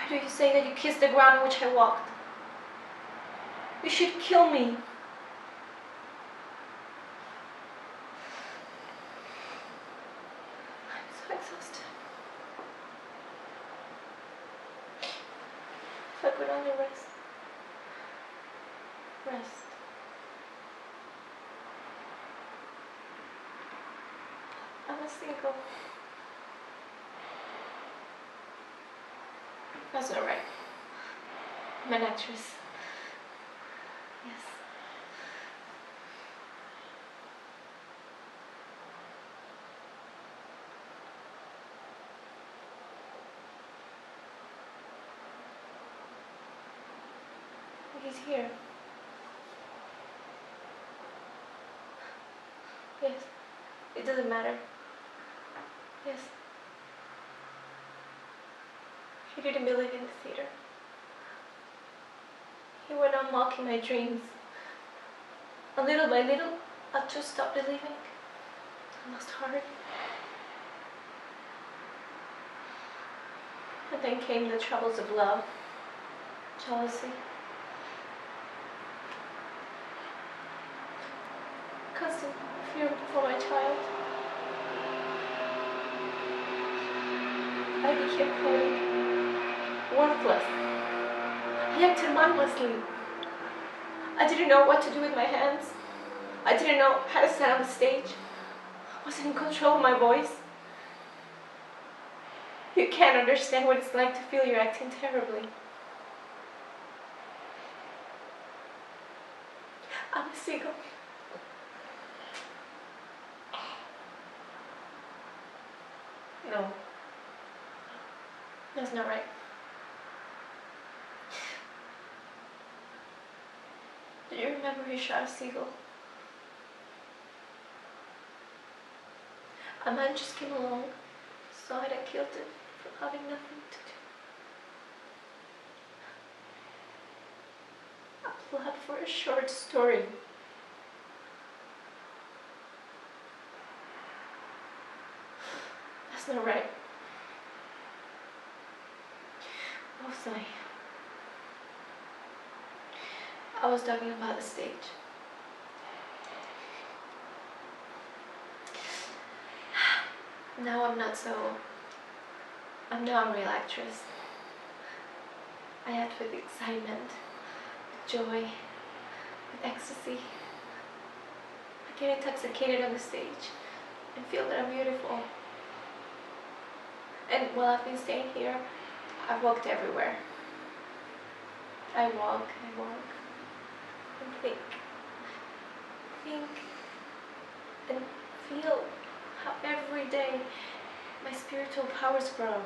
do you say that you kissed the ground on which I walked? You should kill me. I'm so exhausted. If I could only rest. Rest. I'm a Seagull. That's not right. I'm an actress. Yes. He's here. Yes. It doesn't matter. Yes. He didn't believe in the theater. He went on mocking my dreams. And little by little, I just stopped believing. I lost heart. And then came the troubles of love, jealousy, constant fear for my child. I became cold, worthless. I acted mindlessly. I didn't know what to do with my hands. I didn't know how to stand on the stage. I wasn't in control of my voice. You can't understand what it's like to feel you're acting terribly. I'm a Seagull. No. That's not right. Do you remember who shot a seagull? A man just came along, saw it and killed it for having nothing to do. A plot for a short story. That's not right. What was I was talking about the stage. Now I'm not so. I'm now a real actress. I act with excitement, with joy, with ecstasy. I get intoxicated on the stage and feel that I'm beautiful. And while I've been staying here, I've walked everywhere. I walk and think and feel how every day my spiritual powers grow.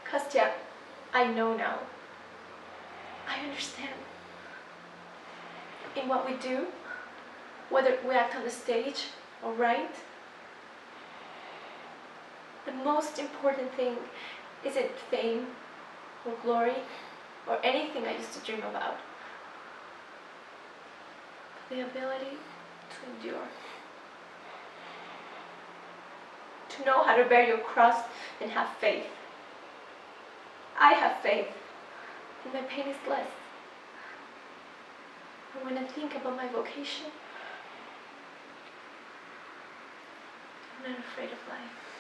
Kostya, I know now. I understand. In what we do, whether we act on the stage or write, the most important thing isn't fame or glory or anything I used to dream about, but the ability to endure. To know how to bear your cross and have faith. I have faith, and my pain is less. And when I think about my vocation, I'm not afraid of life.